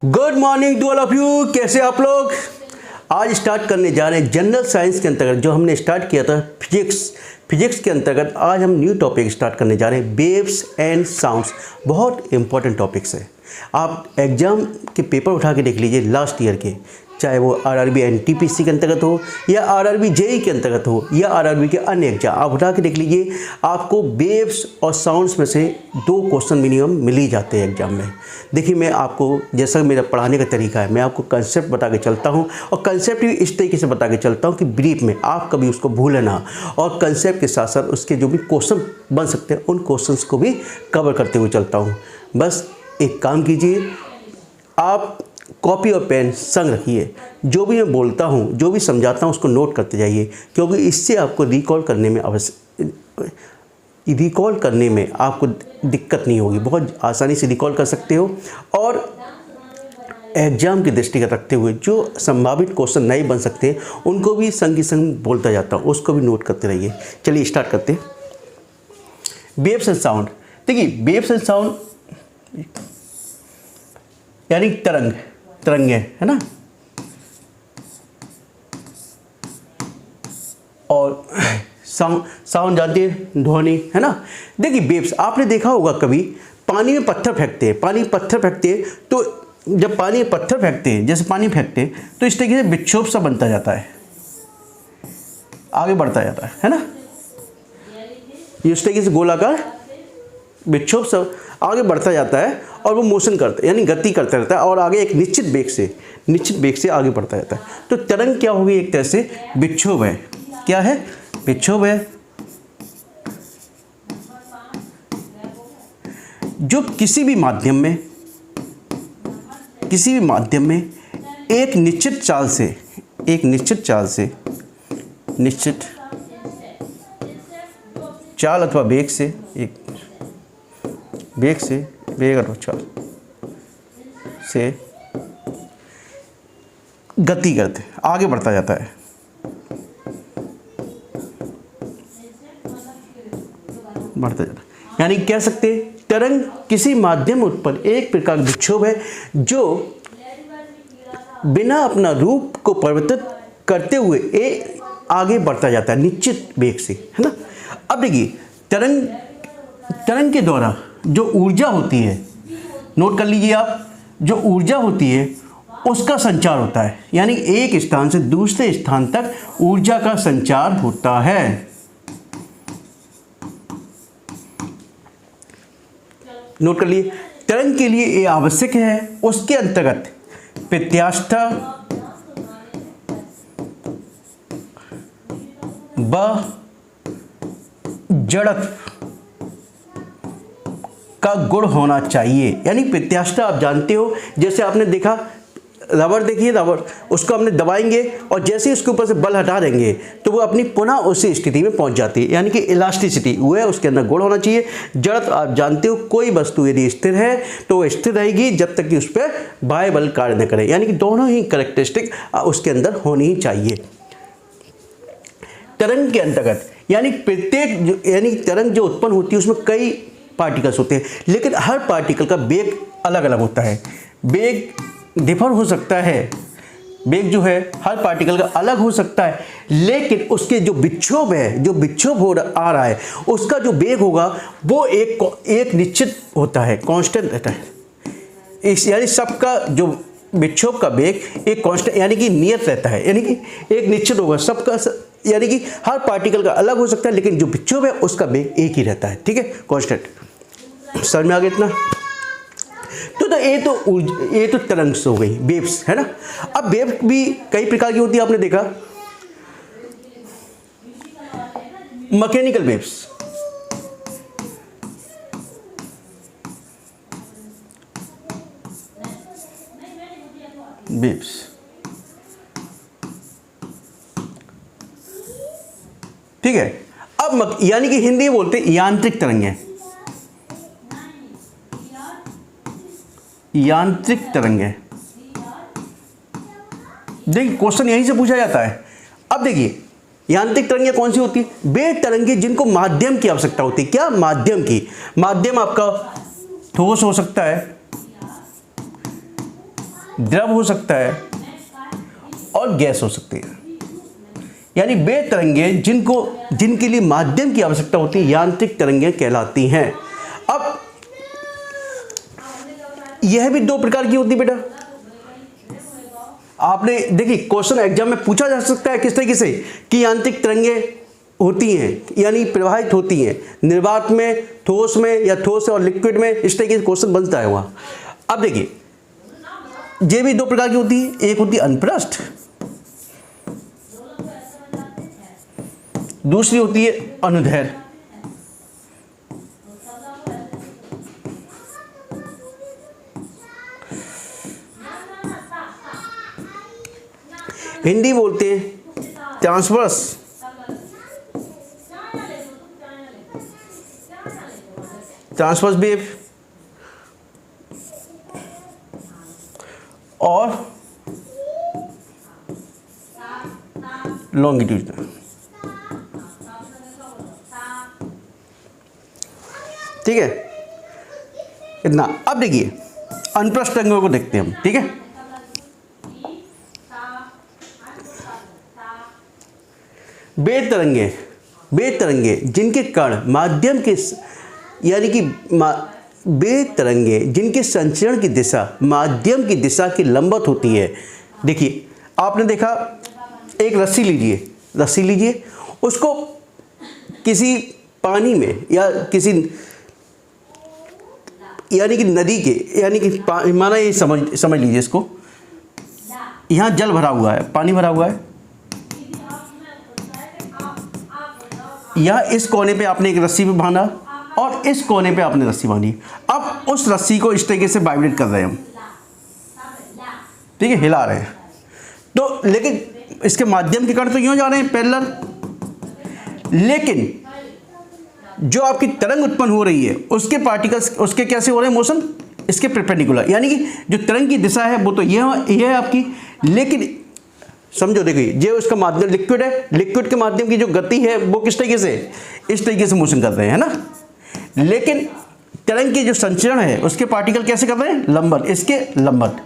Good morning to all of you. कैसे आप लोग? आज स्टार्ट करने जा रहे हैं जनरल साइंस के अंतर्गत जो हमने स्टार्ट किया था फिजिक्स के अंतर्गत। आज हम न्यू टॉपिक स्टार्ट करने जा रहे हैं, वेव्स एंड साउंड्स। बहुत इंपॉर्टेंट टॉपिक्स है। आप एग्जाम के पेपर उठा के देख लीजिए लास्ट ईयर के, चाहे वो आरआरबी एनटीपीसी के अंतर्गत हो या आरआरबी जेई के अंतर्गत हो या आरआरबी के अन्य एग्जाम, आप उठा के देख लीजिए, आपको वेव्स और साउंड्स में से 2 क्वेश्चन मिनिमम मिल ही जाते हैं एग्जाम में। देखिए, मैं आपको, जैसा मेरा पढ़ाने का तरीका है, मैं आपको कंसेप्ट बता के चलता हूँ और कंसेप्ट भी इस तरीके से बता के चलता हूँ कि ब्रीफ में आप कभी उसको भूलें ना, और कंसेप्ट के साथ साथ उसके जो भी क्वेश्चन बन सकते हैं उन क्वेश्चंस को भी कवर करते हुए चलता हूँ। बस एक काम कीजिए, आप कॉपी और पेन संग रखिए, जो भी मैं बोलता हूँ, जो भी समझाता हूँ उसको नोट करते जाइए, क्योंकि इससे आपको रिकॉल करने में आपको दिक्कत नहीं होगी। बहुत आसानी से रिकॉल कर सकते हो। और एग्जाम की दृष्टिगत रखते हुए जो संभावित क्वेश्चन नहीं बन सकते उनको भी संग की संग बोलता जाता हूँ, उसको भी नोट करते रहिए। चलिए स्टार्ट करते हैं। Waves and sound. देखिए, वेव्स एंड साउंड यानी तरंगे, है ना, और साउंड जानते हैं, ध्वनि, है ना। देखिए, वेव्स आपने देखा होगा, कभी पानी में पत्थर फेंकते हैं, तो जब पानी में पत्थर फेंकते हैं, जैसे पानी फेंकते हैं, तो इस तरीके से विक्षोभ सा बनता जाता है, आगे बढ़ता जाता है ना। ये इस तरीके से गोलाकार विक्षोभ सा आगे बढ़ता जाता है और वो मोशन करता है, यानी गति करता रहता है, और आगे एक निश्चित वेग से आगे बढ़ता जाता है। तो तरंग क्या होगी? एक तरह से विक्षोभ है। क्या है? विक्षोभ है, जो किसी भी माध्यम में एक निश्चित चाल अथवा वेग अथवा चाल से गति करते आगे बढ़ता जाता है। यानी कह सकते हैं, तरंग किसी माध्यम उत्पन्न एक प्रकार का विक्षोभ है जो बिना अपना रूप को परिवर्तित करते हुए आगे बढ़ता जाता है निश्चित वेग से, है ना। अब देखिए, तरंग के द्वारा जो ऊर्जा होती है, नोट कर लीजिए आप, जो ऊर्जा होती है उसका संचार होता है, यानी एक स्थान से दूसरे स्थान तक ऊर्जा का संचार होता है। नोट कर लिए, तरंग के लिए ये आवश्यक है, उसके अंतर्गत प्रत्यास्था व जड़त्व का गुण होना चाहिए। यानी प्रत्यास्था आप जानते हो, जैसे आपने देखा रबर, देखिए रबर, उसको हमने दबाएंगे और जैसे ही उसके ऊपर से बल हटा देंगे तो वो अपनी पुनः उसी स्थिति में पहुंच जाती है, यानी कि इलास्टिसिटी वो है, उसके अंदर गुण होना चाहिए। जड़त्व आप जानते हो, कोई वस्तु यदि स्थिर है तो वो स्थिर रहेगी जब तक कि उस पर बाह्य बल कार्य न करे, यानी कि दोनों ही कैरेक्टरिस्टिक उसके अंदर होनी ही चाहिए। तरंग के अंतर्गत यानी तरंग जो उत्पन्न होती है उसमें कई पार्टिकल्स होते हैं, लेकिन हर पार्टिकल का वेग अलग अलग होता है। वेग डिफर हो सकता है, वेग जो है हर पार्टिकल का अलग हो सकता है, लेकिन उसके जो विक्षोभ आ रहा है, उसका जो वेग होगा वो एक निश्चित होता है, कांस्टेंट रहता है। यानी सबका जो विक्षोभ का वेग एक कांस्टेंट, यानी कि नियत रहता है, यानी कि एक निश्चित होगा सबका, यानी कि हर पार्टिकल का अलग हो सकता है, लेकिन जो विक्षोभ है उसका वेग एक ही रहता है, ठीक है, कांस्टेंट। समझ में आ गया इतना? तो ये तो तरंग हो गई, वेव्स, है ना। अब वेव भी कई प्रकार की होती है, आपने देखा, मैकेनिकल वेव्स ठीक है। अब यानी कि हिंदी में बोलते हैं यांत्रिक तरंगें, देखिए क्वेश्चन यहीं से पूछा जाता है। अब देखिए, यांत्रिक तरंगें कौन सी होती है? वे तरंगें जिनको माध्यम की आवश्यकता होती है। क्या? माध्यम की। माध्यम आपका ठोस हो सकता है, द्रव हो सकता है और गैस हो सकती है। यानी वे तरंगे जिनके लिए माध्यम की आवश्यकता होती है यांत्रिक तरंगें कहलाती हैं। अब यह भी दो प्रकार की होती है बेटा। आपने देखिए क्वेश्चन एग्जाम में पूछा जा सकता है किस तरीके से कि यांत्रिक तरंगें होती हैं यानी प्रवाहित होती हैं निर्वात में, ठोस में, या ठोस और लिक्विड में, इस तरीके से क्वेश्चन बनता है वहाँ। अब देखिए ये भी दो प्रकार की होती है, एक होती है अनप्रस्थ, दूसरी होती है अनुदैर्घ्य। हिंदी बोलते हैं ट्रांसवर्स, ट्रांसवर्स वेव और लॉन्गिट्यूडनल। ठीक है, इतना। अब देखिए अनप्रस्थ तरंगों को देखते हैं हम। ठीक है, वे तरंगे जिनके कण माध्यम के यानी कि वे तरंगे जिनके संचरण की दिशा माध्यम की दिशा के लंबवत होती है। देखिए आपने देखा एक रस्सी लीजिए, उसको किसी पानी में या किसी यानी कि नदी के यानी कि माना ये समझ लीजिए इसको, यहाँ जल भरा हुआ है, पानी भरा हुआ है, यहाँ इस कोने पे आपने एक रस्सी पे बांधा और इस कोने पे आपने रस्सी बांधी। अब उस रस्सी को इस तरीके से वाइब्रेट कर रहे हैं हम, ठीक है, हिला रहे हैं। तो लेकिन इसके माध्यम के कण तो यूं जा रहे हैं पैरेलल, लेकिन जो आपकी तरंग उत्पन्न हो रही है उसके पार्टिकल्स उसके कैसे हो रहे हैं मोशन, इसके परपेंडिकुलर। यानी कि जो तरंग की दिशा है वो तो ये है आपकी, लेकिन समझो देखिए ये उसका माध्यम लिक्विड है, लिक्विड के माध्यम की जो गति है वो किस तरीके से, इस तरीके से मोशन कर रहे हैं, है ना। लेकिन तरंग की जो संचरण है उसके पार्टिकल कैसे कर रहे हैं, लंबवत, इसके लंबवत।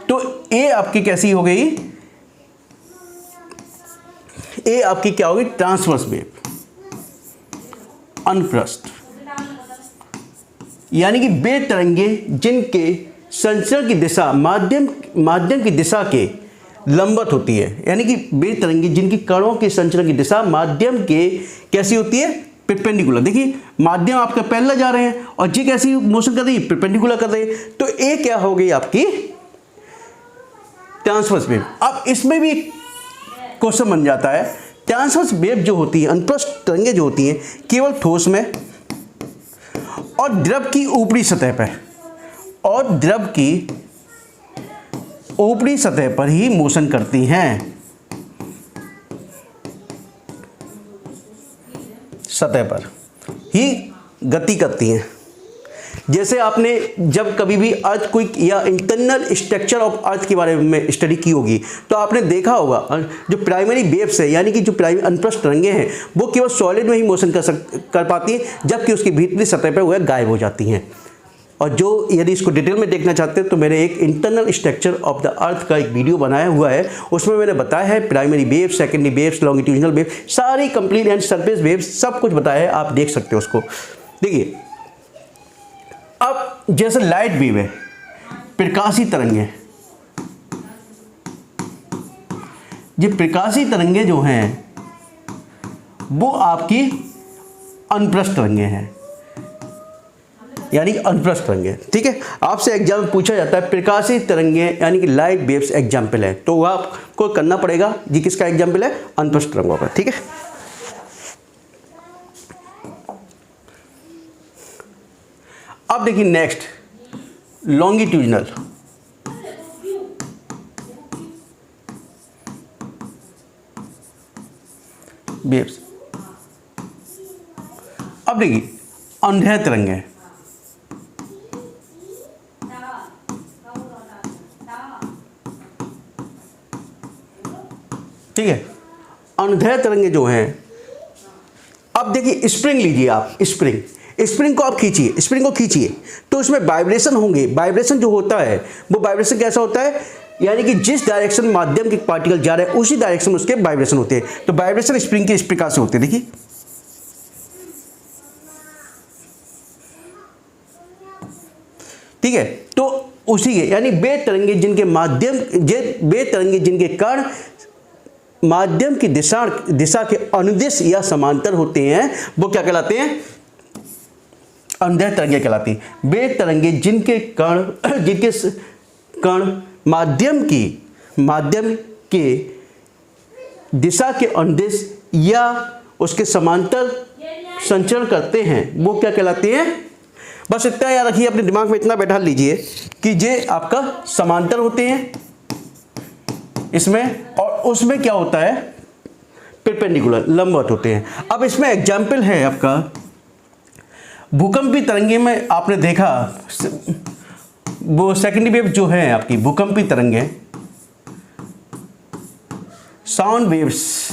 तो ये आपकी कैसी हो गई, ये आपकी क्या होगी, ट्रांसवर्स वेव, अनप्रस्थ। यानी कि वे तरंगे जिनके संचरण की दिशा माध्यम की दिशा के लंबवत होती है। यानी कि वे तरंगे जिनकी कणों के संचरण की दिशा माध्यम के कैसी होती है, परपेंडिकुलर। देखिए माध्यम आपका पैरेलल जा रहे हैं और जी कैसी मोशन कर रही है, परपेंडिकुलर कर रही है। तो ये क्या हो गई आपकी ट्रांसवर्स वेव। अब इसमें भी क्वेश्चन बन जाता है, ट्रांसवर्स वेव जो होती है, अनप्रस्थ तरंगें जो होती हैं, केवल ठोस में और द्रव की ऊपरी सतह पर ही मोशन करती हैं, सतह पर ही गति करती हैं। जैसे आपने जब कभी भी अर्थक्वेक या इंटरनल स्ट्रक्चर ऑफ अर्थ के बारे में स्टडी की होगी तो आपने देखा होगा जो प्राइमरी वेव्स है यानी कि जो प्राइमरी अनप्रस्थ तरंगें हैं वो केवल सॉलिड में ही मोशन कर पाती हैं, जबकि उसकी भीतरी सतह पर वह गायब हो जाती हैं। और जो यदि इसको डिटेल में देखना चाहते हैं तो मैंने एक internal structure of the earth का एक वीडियो बनाया हुआ है, उसमें मैंने बताया है primary waves, secondary waves, longitudinal wave, सारी कंप्लीट एंड सरफेस वेव्स सब कुछ बताया है, आप देख सकते हो उसको। देखिए अब जैसे लाइट वेव है, प्रकाशी तरंगें, ये प्रकाशी तरंगें जो हैं वो आपकी अनप्रस्थ तरंगें हैं, यानी अनप्रस्थ तरंगें। ठीक है, आपसे एग्जाम में पूछा जाता है प्रकाशी तरंगें यानी कि लाइट वेव्स एग्जाम्पल है, तो वह आपको करना पड़ेगा जी किसका एग्जाम्पल है, अनप्रस्थ तरंगों का। ठीक है, अब देखिए नेक्स्ट लॉन्गिट्यूडिनल। वेव्स। अब देखिए अनुदैर्घ्य तरंगें, ठीक है, अनुदैर्घ्य तरंगें जो हैं, अब देखिए स्प्रिंग लीजिए आप, स्प्रिंग को आप खींचिए, स्प्रिंग को खींचिए तो उसमें वाइब्रेशन होंगे। वाइब्रेशन जो होता है वो वाइब्रेशन कैसा होता है, यानी कि जिस डायरेक्शन माध्यम के पार्टिकल जा रहे हैं उसी डायरेक्शन में उसके वाइब्रेशन होते हैं। तो वाइब्रेशन स्प्रिंग के इस प्रकार से होते हैं, देखिए ठीक है। तो उसी के यानी वे तरंगे जिनके माध्यम वे तरंगे जिनके कारण माध्यम की दिशा के अनुदिश या समांतर होते हैं वो क्या कहलाते हैं, अनुदैर्ध्य तरंगे कहलाती हैं। वे तरंगे जिनके कण माध्यम के दिशा के अनुदिश या उसके समांतर संचरण करते हैं वो क्या कहलाते हैं। बस इतना याद रखिए, अपने दिमाग में इतना बैठा लीजिए कि ये आपका समांतर होते हैं इसमें, और उसमें क्या होता है परपेंडिकुलर, लंबवत होते हैं। अब इसमें एग्जाम्पल है आपका भूकंपी तरंगे में आपने देखा वो सेकेंडरी वेव जो है आपकी भूकंपी तरंगे, साउंड वेव्स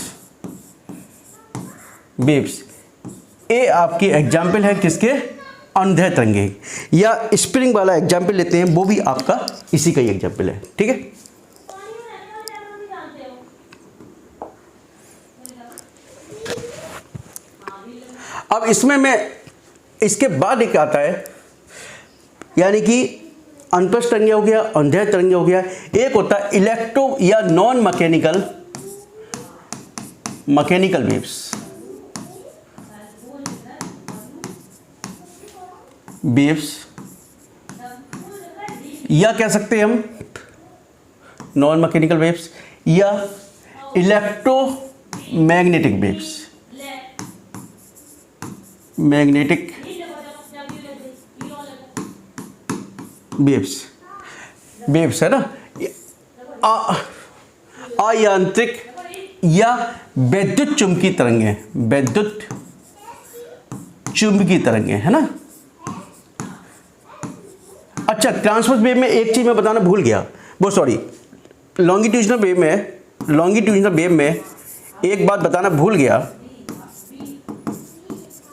ये आपकी एग्जाम्पल है किसके, अनुदैर्ध्य तरंगे। या स्प्रिंग वाला एग्जाम्पल लेते हैं वो भी आपका इसी का ही एग्जाम्पल है, ठीक है। अब इसमें मैं इसके बाद एक आता है यानी कि अनुप्रस्थ तरंगे हो गया, अनुदैर्ध्य तरंगे हो गया। एक होता है इलेक्ट्रो या नॉन मैकेनिकल वेव्स या कह सकते हैं हम नॉन मैकेनिकल वेव्स या इलेक्ट्रोमैग्नेटिक वेव्स है ना, अयांत्रिक या वैद्युत चुंबकीय तरंगे है ना। अच्छा, ट्रांसवर्स वेव में एक चीज मैं बताना भूल गया, वो सॉरी लॉन्गिट्यूडिनल वेव में एक बात बताना भूल गया,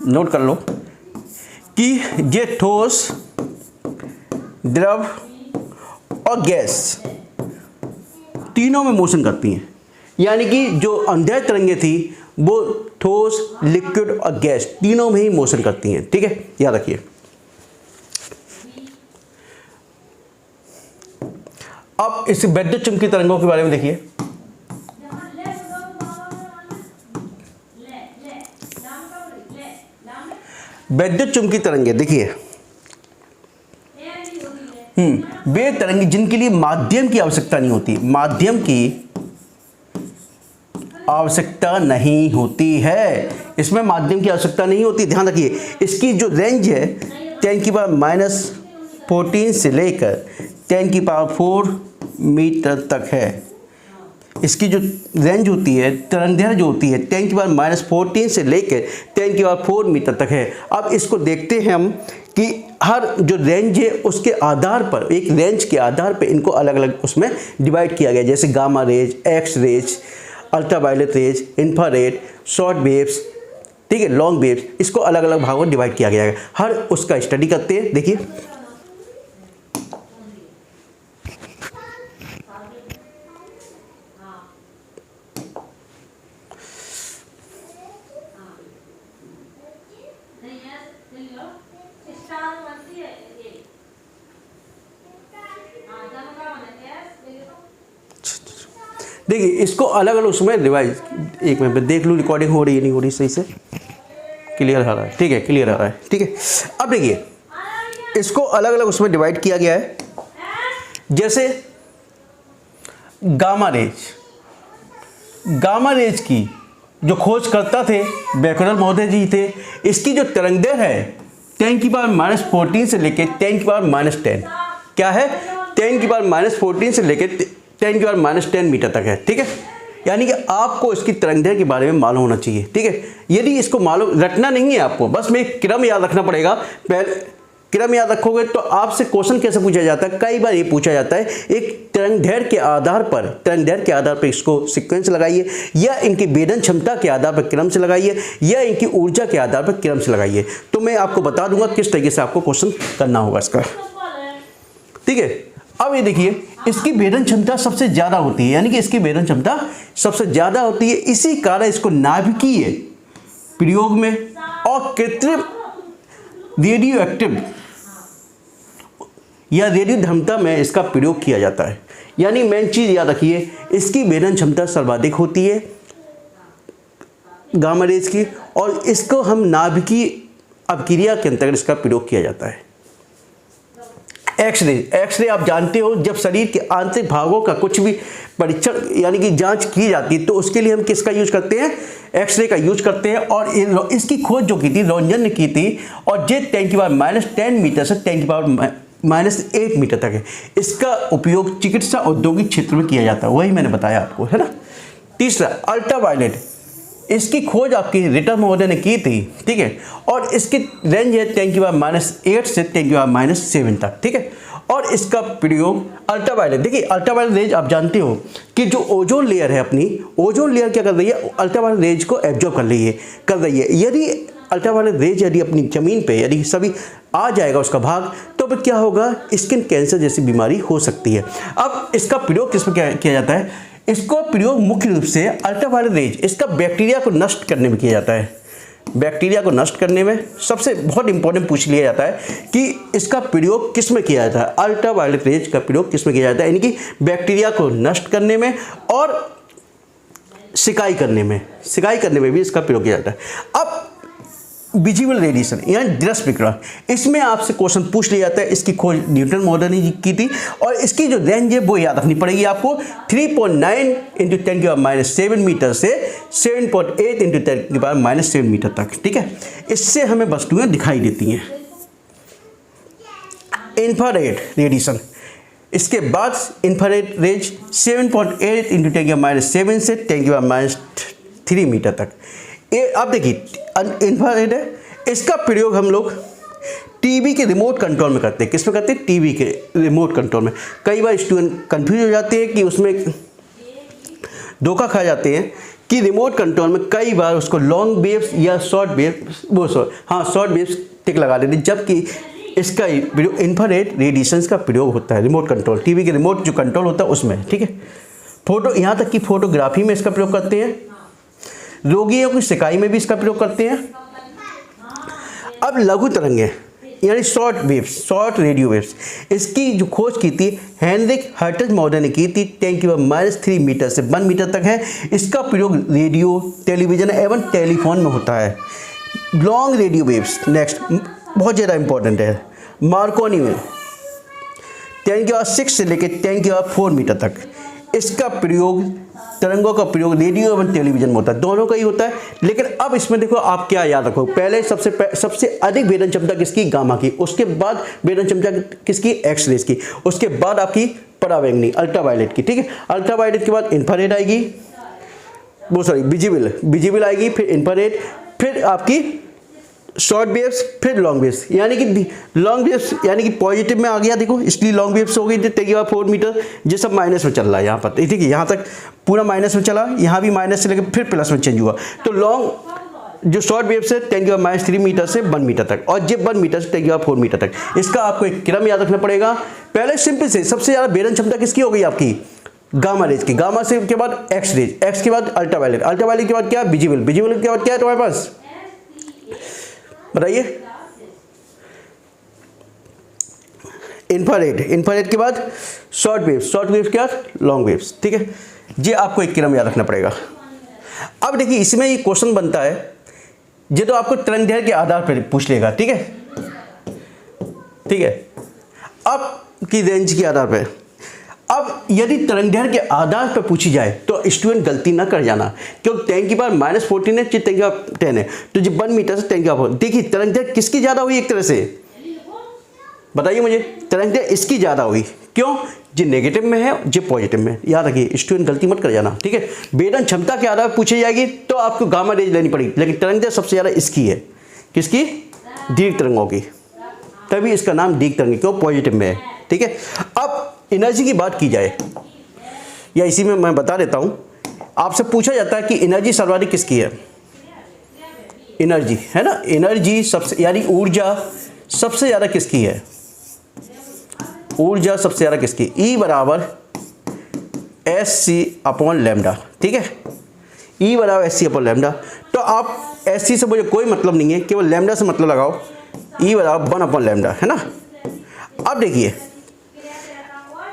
नोट कर लो कि ये ठोस, द्रव और गैस तीनों में मोशन करती हैं। यानी कि जो अनुदैर्ध्य तरंगे थी वो ठोस, लिक्विड और गैस तीनों में ही मोशन करती हैं, ठीक है, याद रखिए। अब इस वैद्युत चुंबकीय तरंगों के बारे में देखिए। वैद्युत चुंबकीय तरंगे देखिए, वे तरंगे जिनके लिए माध्यम की आवश्यकता नहीं होती, माध्यम की आवश्यकता नहीं होती है, इसमें माध्यम की आवश्यकता नहीं होती। ध्यान रखिए, इसकी जो रेंज है 10⁻⁻14 से लेकर 10⁻⁴ मीटर तक है। इसकी जो रेंज होती है, तरंगदैर्घ्य जो होती है 10⁻⁻14 से लेकर 10⁻⁴ मीटर तक है। अब इसको देखते हैं हम कि हर जो रेंज है उसके आधार पर, एक रेंज के आधार पर इनको अलग अलग उसमें डिवाइड किया गया, जैसे gamma rays, X rays, ultraviolet rays, infrared, short waves, ठीक है, लॉन्ग वेव्स, इसको अलग अलग भागों में डिवाइड किया गया है। हर उसका स्टडी करते हैं। देखिए देखिए इसको अलग अलग उसमें रिवाइज, एक मिनट में देख लूँ रिकॉर्डिंग हो रही है नहीं हो रही, सही से क्लियर आ रहा है, ठीक है, क्लियर आ रहा है, ठीक है। अब देखिए इसको अलग अलग उसमें डिवाइड किया गया है। जैसे गामा रेज की जो खोज करता थे बैकरल महोदय जी थे, इसकी जो तरंगदैर्घ्य है 10⁻⁻14 से लेकर 10⁻⁻10, क्या है 10⁻⁻14 से लेकर 10⁻⁻10 मीटर तक है, ठीक है। यानी कि आपको इसकी तरंगदैर्घ्य के बारे में मालूम होना चाहिए, ठीक है। यदि इसको मालूम रटना नहीं है आपको, बस में क्रम याद रखना पड़ेगा। पहले क्रम याद रखोगे तो आपसे क्वेश्चन कैसे पूछा जाता है, कई बार ये पूछा जाता है एक तरंगदैर्घ्य के आधार पर इसको सीक्वेंस लगाइए, या इनकी वेदन क्षमता के आधार पर क्रम से लगाइए, या इनकी ऊर्जा के आधार पर क्रम से लगाइए। तो मैं आपको बता दूंगा किस तरीके से आपको क्वेश्चन करना होगा इसका, ठीक है। अब ये देखिए, इसकी वेदन क्षमता सबसे ज्यादा होती है, यानी कि इसकी वेदन क्षमता सबसे ज्यादा होती है, इसी कारण इसको नाभिकीय प्रयोग में और कृत्रिम रेडियो एक्टिव या रेडियोधर्मिता में इसका प्रयोग किया जाता है। यानी मेन चीज याद रखिए, इसकी वेदन क्षमता सर्वाधिक होती है गामा रेज की, और इसको हम नाभिकीय अपक्रिया के अंतर्गत इसका प्रयोग किया जाता है। एक्सरे आप जानते हो, जब शरीर के आंतरिक भागों का कुछ भी परीक्षण यानी कि जांच की जाती है तो उसके लिए हम किसका यूज करते हैं, एक्सरे का यूज करते हैं। और इसकी खोज जो की थी रोंजन ने की थी, और जे 10⁻⁻10 मीटर से 10⁻⁻8 मीटर तक है। इसका उपयोग चिकित्सा औद्योगिक क्षेत्र में किया जाता है, वही मैंने बताया आपको, है ना। तीसरा अल्ट्रावायलेट, इसकी खोज आपकी रिटर महोदय ने की थी, ठीक है, और इसकी रेंज है 10⁻⁻8 से 10⁻⁻7 तक, ठीक है। और इसका प्रयोग अल्ट्रावायलेट, देखिए अल्ट्रावायलेट रेज आप जानते हो कि जो ओजोन लेयर है अपनी, ओजोन लेयर क्या कर रही है, अल्ट्रावायलेट रेज को एब्जॉर्ब कर रही है। यदि अल्ट्रावायलेट रेज यदि अपनी जमीन पे यदि सभी आ जाएगा उसका भाग, तो फिर क्या होगा, स्किन कैंसर जैसी बीमारी हो सकती है। अब इसका प्रयोग किसमें किया जाता है, इसको प्रयोग मुख्य रूप से अल्ट्रावायलेट रेज इसका बैक्टीरिया को नष्ट करने में किया जाता है। बैक्टीरिया को नष्ट करने में सबसे बहुत इंपॉर्टेंट पूछ लिया जाता है कि इसका प्रयोग किस में किया जाता है, अल्ट्रावायलेट रेज का प्रयोग किस में किया जाता है, यानी कि बैक्टीरिया को नष्ट करने में और सिकाई करने में भी इसका प्रयोग किया जाता है। अब विजिबल रेडिएशन यानी दृश्य विकिरण, इसमें आपसे क्वेश्चन पूछ लिया जाता है। इसकी खोज न्यूटन महोदय ने की थी, और इसकी जो रेंज है वो याद रखनी पड़ेगी आपको, 3.9 × 10⁻⁷ मीटर से 7.8 × 10⁻⁷ मीटर तक, ठीक है। इससे हमें वस्तुएं दिखाई देती हैं। इंफ्रारेड रेडिएशन, इसके बाद इंफ्रारेड रेज 7.8 × 10⁻⁷ से 10⁻³ मीटर तक। ये आप देखिए इंफ्रारेड है, इसका प्रयोग हम लोग टीवी के रिमोट कंट्रोल में करते हैं। किस में करते हैं, टीवी के रिमोट कंट्रोल में। कई बार स्टूडेंट कंफ्यूज हो जाते हैं कि उसमें धोखा खा जाते हैं कि रिमोट कंट्रोल में कई बार उसको लॉन्ग वेव्स या शॉर्ट वेव्स टिक लगा देते हैं, जबकि इसका इंफ्रारेड रेडिएशंस का प्रयोग होता है रिमोट कंट्रोल, टीवी के रिमोट जो कंट्रोल होता है उसमें, ठीक है। फोटो, यहाँ तक कि फोटोग्राफी में इसका प्रयोग करते हैं, रोगियों की सिकाई में भी इसका प्रयोग करते हैं। अब लघु तरंगें यानी शॉर्ट रेडियो वेव्स, इसकी जो खोज की थी हेनरिक हर्ट्ज महोदय ने की थी, 10⁻³ मीटर से 1 मीटर तक है। इसका प्रयोग रेडियो, टेलीविजन एवं टेलीफोन में होता है। लॉन्ग रेडियो वेव्स नेक्स्ट बहुत ज़्यादा इंपॉर्टेंट है, मार्कोनी में 10⁻6 से लेकर 10⁻4 मीटर तक। इसका प्रयोग, तरंगों का प्रयोग रेडियो एवं टेलीविजन में होता है, दोनों का ही होता है। लेकिन अब इसमें देखो आप क्या याद रखो, पहले सबसे अधिक वेदन क्षमता किसकी, गामा की, उसके बाद वेदन क्षमता किसकी, एक्स रेज की, उसके बाद आपकी परावैंगनी अल्ट्रावायलेट की, ठीक है। अल्ट्रावायलेट के बाद इंफ्रारेड आएगी, विजिबल आएगी, फिर इंफ्रारेड, फिर आपकी शॉर्ट वेव्स, फिर लॉन्ग वेव्स। यानी कि लॉन्ग वेव्स यानी कि पॉजिटिव में आ गया, देखो इसलिए लॉन्ग वेव्स हो गई 10⁻4 मीटर। ये सब माइनस में चल रहा है यहाँ पर, ठीक है, यहाँ तक पूरा माइनस में चला, यहाँ भी माइनस से लेकर फिर प्लस में चेंज हुआ। तो लॉन्ग जो शॉर्ट वेव्स है 10⁻³ मीटर से 1 मीटर तक, और ये 1 मीटर से 10⁻4 मीटर तक। इसका आपको एक क्रम याद रखना पड़ेगा। पहले सिंपल से सबसे ज़्यादा वेदन क्षमता किसकी हो गई आपकी, गामा रेज की, गामा से के बाद एक्स रेज, एक्स के बाद अल्ट्रावायलेट, अल्ट्रावायलेट के बाद क्या, विजिबल के बाद क्या है तुम्हारे पास, बताइए, इंफ्रारेड के बाद शॉर्ट वेव्स के बाद लॉन्ग वेव्स, ठीक है। ये आपको एक क्रम याद रखना पड़ेगा। अब देखिए इसमें ये क्वेश्चन बनता है, ये तो आपको तरंगदैर्घ्य के आधार पर पूछ लेगा, ठीक है। अब की रेंज के आधार पर, अब यदि तरंगदैर्घ्य के आधार पर पूछी जाए तो स्टूडेंट गलती ना कर जाना, क्योंकि 10⁻⁻14 है, 10⁻10 है, तो जो 1 मीटर से 10⁻4। देखिए तरंगदैर्घ्य किसकी ज़्यादा हुई, एक तरह से बताइए मुझे, तरंगदैर्घ्य इसकी ज़्यादा हुई, क्यों, जो नेगेटिव में है जो पॉजिटिव में। याद रखिए स्टूडेंट गलती मत कर जाना, ठीक है। वेदन क्षमता के आधार पर पूछी जाएगी तो आपको गामा रेज लेनी पड़ेगी, लेकिन तरंगदैर्घ्य सबसे ज़्यादा इसकी है, किसकी, दीर्घ तरंगों की, तभी इसका नाम डी तरंग, क्यों, पॉजिटिव में है। ठीक है, अब एनर्जी की बात की जाए, या इसी में मैं बता देता हूँ, आपसे पूछा जाता है कि एनर्जी सर्वाधिक किसकी है, एनर्जी है ना, एनर्जी सबसे, यानी ऊर्जा सबसे ज़्यादा किसकी है, ऊर्जा सबसे ज़्यादा किसकी, E बराबर SC/λ। ठीक है, E बराबर SC/λ। तो आप SC से मुझे कोई मतलब नहीं है, केवल लैम्डा से मतलब लगाओ, E बराबर 1/λ, है ना। अब देखिए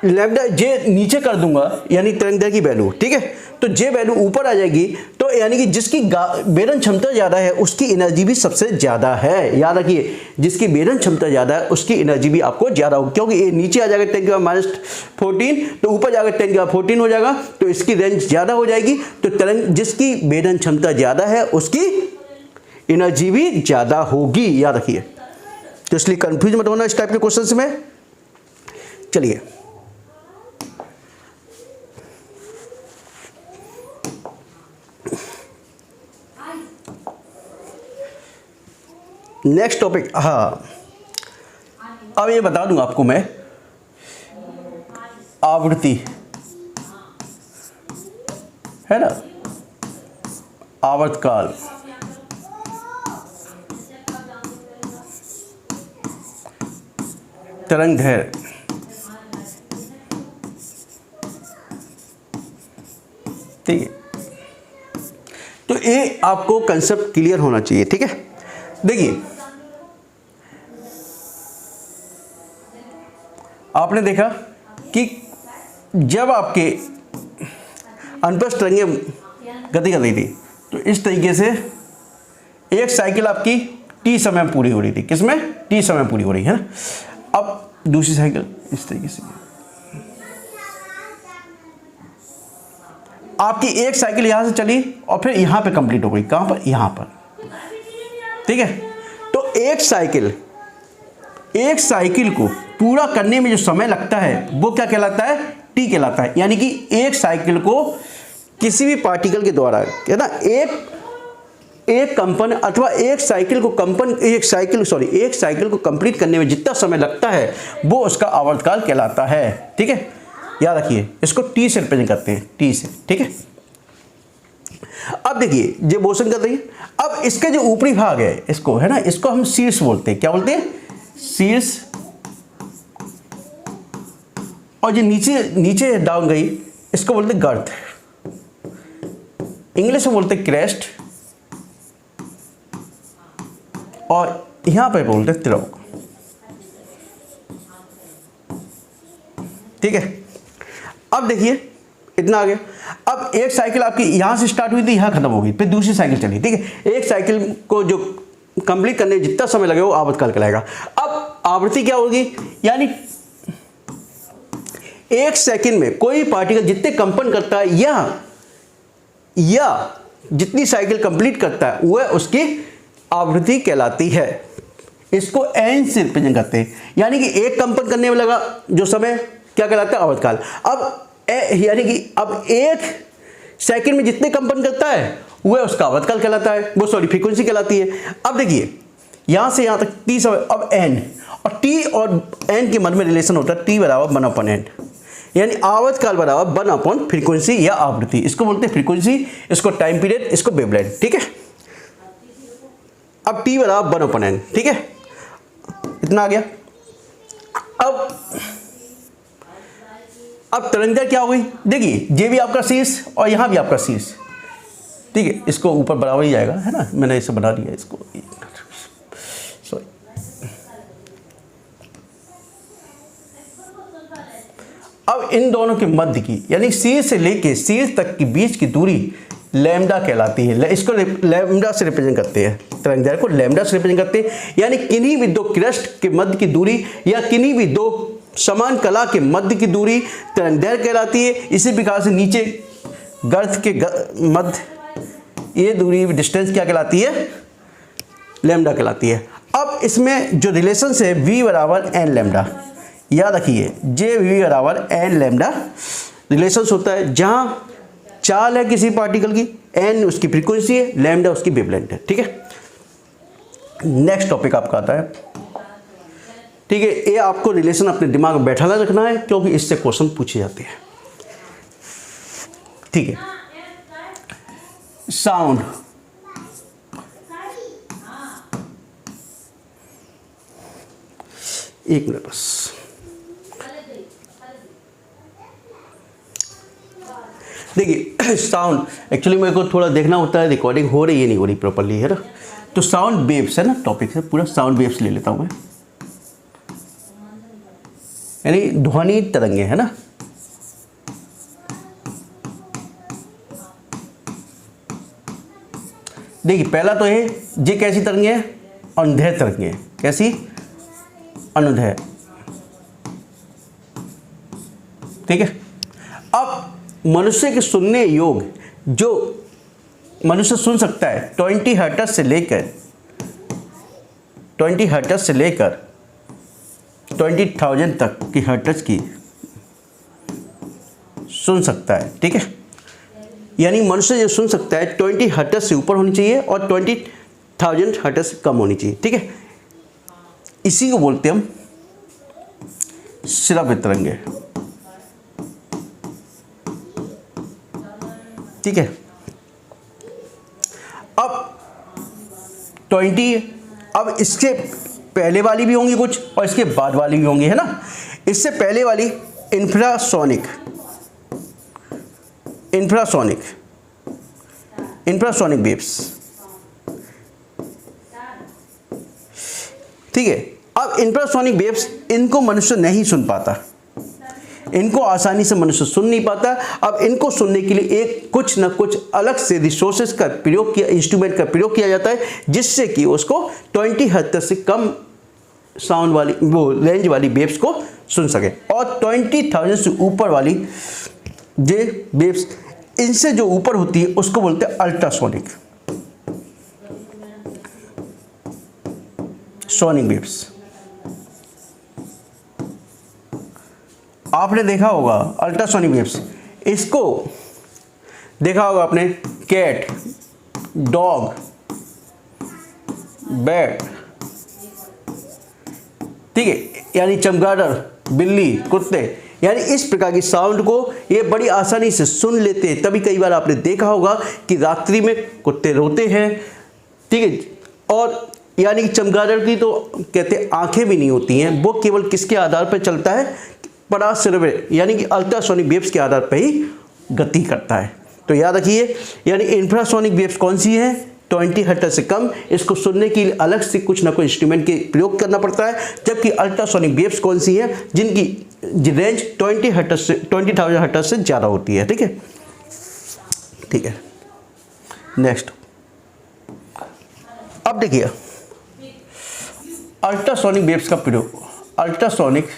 लैम्डा जे नीचे कर दूंगा यानी तरंग की वैल्यू, ठीक है, तो जे वैल्यू ऊपर आ जाएगी, तो यानी कि जिसकी बेलन क्षमता ज़्यादा है उसकी एनर्जी भी सबसे ज़्यादा है। याद रखिए, जिसकी बेलन क्षमता ज़्यादा है उसकी एनर्जी भी आपको ज़्यादा होगी, क्योंकि ये नीचे आ जाएगा 10⁻⁴, तो ऊपर जाकर 10⁻⁴ हो जाएगा, तो इसकी रेंज ज़्यादा हो जाएगी। तो तरंग जिसकी बेलन क्षमता ज़्यादा है उसकी एनर्जी भी ज़्यादा होगी, याद रखिए। तो इसलिए कन्फ्यूज मत होना इस टाइप के क्वेश्चन में। चलिए नेक्स्ट टॉपिक, हाँ अब ये बता दूंगा आपको मैं, आवृत्ति है ना, आवर्तकाल, तरंग दैर्घ्य, ठीक है। तो ये आपको कंसेप्ट क्लियर होना चाहिए, ठीक है। देखिए आपने देखा कि जब आपके अनुप्रस्थ तरंगें गति कर रही थी, तो इस तरीके से एक साइकिल आपकी टी समय में पूरी हो रही थी, किसमें, टी समय में पूरी हो रही है ना। अब दूसरी साइकिल इस तरीके से, आपकी एक साइकिल यहां से चली और फिर यहां पे कंप्लीट हो गई, कहां पर, यहां पर, ठीक है। तो एक साइकिल को पूरा करने में जो समय लगता है वो क्या कहलाता है, टी कहलाता है। यानी कि एक साइकिल को किसी भी पार्टिकल के द्वारा, है ना, एक कंपन अथवा एक साइकिल को कंप्लीट करने में जितना समय लगता है वो उसका आवर्तकाल कहलाता है, ठीक है। याद रखिए, इसको टी से रिप्रेजेंट करते हैं, टी से, ठीक है। अब देखिए ये मोशन कर रही है, अब इसके जो ऊपरी भाग है इसको, है ना, इसको हम शीर्ष बोलते हैं, क्या बोलते हैं, शीर्ष। और जो नीचे डाउन गई इसको बोलते हैं गर्त, इंग्लिश में बोलते हैं क्रेस्ट, और यहां पे बोलते हैं तिलक, ठीक है। अब देखिए इतना आ गया। अब एक साइकिल आपकी यहां से स्टार्ट हुई थी, यहां खत्म हो गई, फिर दूसरी साइकिल चली, ठीक है। एक साइकिल को जो कंप्लीट करने में जितना समय लगेगा वो आवर्तकाल कहलाएगा। अब आवृत्ति क्या होगी, यानी एक सेकंड में कोई पार्टिकल जितने कंपन करता है या जितनी साइकिल कंप्लीट करता है वह उसकी आवृत्ति कहलाती है। इसको एन से रिप्रेजेंट करते हैं, यानी कि एक कंपन करने में लगा जो समय क्या कहलाता है, आवर्तकाल। अब यानी कि अब एक सेकंड में जितने कंपन करता है वह उसका आवर्तकाल कहलाता है, वो सॉरी फ्रीक्वेंसी कहलाती है। अब देखिए यहां से यहां तक टी समय, अब एन, और टी और एन के मध्य में रिलेशन होता है टी बराबर 1/n, यानी आवर्तकाल बराबर 1 फ्रीक्वेंसी या आवृत्ति। इसको बोलते हैं फ्रीक्वेंसी, इसको टाइम पीरियड, इसको वेवलेंथ, ठीक है। अब टी बराबर 1/n, ठीक है, इतना आ गया। अब तरंग दैर्घ्य क्या हो गई, देखिए ये भी आपका शीर्ष और यहां भी आपका शीर्ष, ठीक है। इसको ऊपर बराबर ही जाएगा, है ना, मैंने इसे बना दिया इसको, सॉरी। अब इन दोनों के मध्य की, यानी शीर्ष से लेके शीर्ष तक की बीच की दूरी लैम्डा कहलाती है। इसको लैम्डा से रिप्रेजेंट करते हैं, तरंग दैर्घ्य को लैम्डा से रिप्रेजेंट करते हैं। यानी किन्हीं भी दो क्रेस्ट के मध्य की दूरी या किन्हीं भी दो समान कला के मध्य की दूरी तरंग दैर्घ्य कहलाती है। इसी प्रकार से नीचे गर्त के मध्य ये दूरी डिस्टेंस क्या कहलाती है, लैम्डा कहलाती है। अब इसमें जो रिलेशन है v बराबर एन लैम्डा, याद रखिए जे v बराबर एन लैम्डा रिलेशन होता है, जहां चाल है किसी पार्टिकल की, एन उसकी फ्रीक्वेंसी है, लैम्डा उसकी वेवलेंथ है, ठीक है। नेक्स्ट टॉपिक आपका आता है ठीक है, ये आपको रिलेशन अपने दिमाग में बैठा रखना है क्योंकि इससे क्वेश्चन पूछे जाते हैं। ठीक है, साउंड, एक मिनट बस। देखिए साउंड एक्चुअली मेरे को थोड़ा देखना होता है रिकॉर्डिंग हो रही है नहीं हो रही प्रॉपर्ली, है ना। तो साउंड वेव्स है ना टॉपिक है, पूरा साउंड वेव्स ले लेता हूँ मैं, यानी ध्वनि तरंगे, है ना। देखिए पहला तो ये कैसी तरंगे है, अनुदैर्ध्य तरंगे है। कैसी? अनुदैर्ध्य। ठीक है, अब मनुष्य के सुनने योग जो मनुष्य सुन सकता है 20 हर्ट्ज से लेकर 20,000 तक की हर्ट्ज की सुन सकता है। ठीक है, यानी मनुष्य जो सुन सकता है 20 हर्ट्ज से ऊपर होनी चाहिए और 20,000 हर्ट्ज से कम होनी चाहिए। ठीक है, इसी को बोलते हैं हम श्रव्य तरंगे। ठीक है, अब 20, अब इसके पहले वाली भी होंगी कुछ और इसके बाद वाली भी होंगी, है ना। इससे पहले वाली इंफ्रासोनिक वेव्स। ठीक है, अब इंफ्रासोनिक वेव्स इनको मनुष्य नहीं सुन पाता, इनको आसानी से मनुष्य सुन नहीं पाता। अब इनको सुनने के लिए एक कुछ ना कुछ अलग से रिसोर्सेज का प्रयोग किया, इंस्ट्रूमेंट का प्रयोग किया जाता है, जिससे कि उसको 20 हर्ट्ज से कम साउंड वाली वो रेंज वाली वेव्स को सुन सके। और 20,000 से ऊपर वाली ये वेव्स, इनसे जो ऊपर होती है उसको बोलते हैं अल्ट्रासोनिक वेव्स। आपने देखा होगा अल्ट्रासोनिक वेव्स, इसको देखा होगा आपने, कैट, डॉग, बैट, ठीक है, यानी चमगादड़, बिल्ली, कुत्ते, यानी इस प्रकार की साउंड को ये बड़ी आसानी से सुन लेते हैं। तभी कई बार आपने देखा होगा कि रात्रि में कुत्ते रोते हैं। ठीक है, और यानी चमगादड़ की तो कहते हैं आंखें भी नहीं होती हैं, वो केवल किसके आधार पर चलता है, पराश्रव्य यानी कि अल्ट्रासोनिक वेव्स के आधार पर ही गति करता है। तो याद रखिए, यानी इंफ्रासोनिक वेव्स कौन सी है, 20 हर्ट्ज से कम, इसको सुनने के लिए अलग से कुछ ना कुछ इंस्ट्रूमेंट के प्रयोग करना पड़ता है। जबकि अल्ट्रासोनिक वेव्स कौन सी है, जिनकी रेंज 20,000 हर्ट्ज से ज़्यादा होती है। ठीक है, ठीक है, नेक्स्ट। अब देखिए अल्ट्रासोनिक वेव्स का प्रयोग, अल्ट्रासोनिक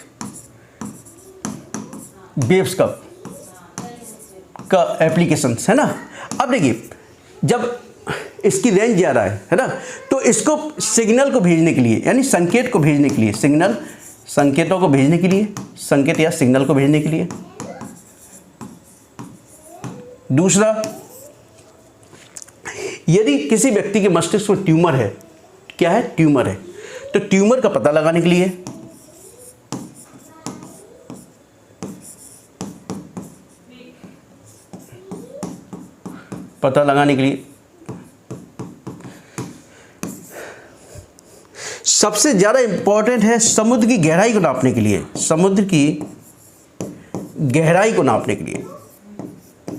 वेव्स का एप्लीकेशन है ना। अब देखिए जब इसकी रेंज ज़्यादा है ना, तो इसको सिग्नल को भेजने के लिए, यानी संकेत को भेजने के लिए, संकेतों को भेजने के लिए, संकेत या सिग्नल को भेजने के लिए। दूसरा, यदि किसी व्यक्ति के मस्तिष्क में ट्यूमर है, क्या है, ट्यूमर है, तो ट्यूमर का पता लगाने के लिए, सबसे ज़्यादा इंपॉर्टेंट है समुद्र की गहराई को नापने के लिए, समुद्र की गहराई को नापने के लिए।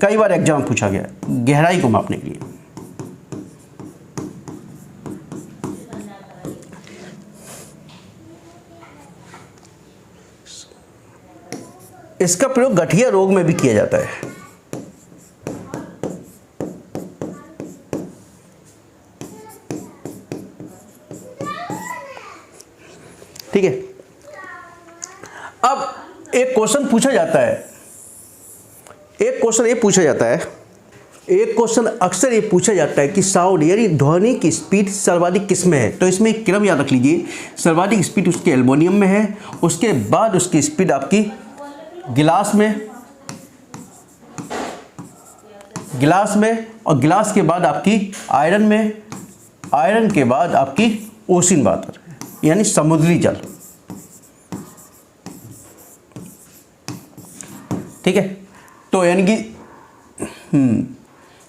कई बार एग्जाम पूछा गया, गहराई को मापने के लिए। इसका प्रयोग गठिया रोग में भी किया जाता है। ठीक है, अब एक क्वेश्चन पूछा जाता है, एक क्वेश्चन अक्सर ये पूछा जाता है कि साउंड यानी ध्वनि की स्पीड सर्वाधिक किस में है। तो इसमें एक क्रम याद रख लीजिए, सर्वाधिक स्पीड उसके एल्युमिनियम में है, उसके बाद उसकी स्पीड आपकी गिलास में, और गिलास के बाद आपकी आयरन में, आयरन के बाद आपकी ओशियन वाटर यानी समुद्री जल। ठीक है। तो यानी कि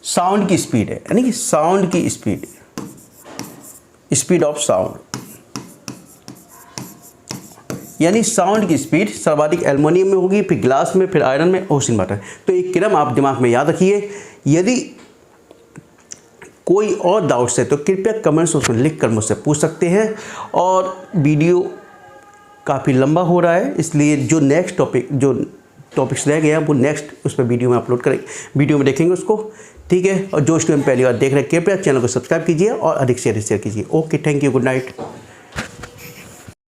साउंड की स्पीड है, यानी कि साउंड की स्पीड, स्पीड ऑफ साउंड, यानी साउंड की स्पीड सर्वाधिक एल्युमिनियम में होगी, फिर ग्लास में, फिर आयरन में, ओसिन वाटर। तो एक क्रम आप दिमाग में याद रखिए। यदि कोई और डाउट्स है तो कृपया कमेंट्स उसमें लिख कर मुझसे पूछ सकते हैं। और वीडियो काफ़ी लंबा हो रहा है, इसलिए जो नेक्स्ट टॉपिक्स रह गए हैं वो नेक्स्ट उस पर वीडियो में अपलोड करेंगे, वीडियो में देखेंगे उसको, ठीक है। और जो स्टूडेंट पहली बार देख रहे हैं कृपया चैनल को सब्सक्राइब कीजिए और अधिक से अधिक शेयर कीजिए। Okay, thank you, good night.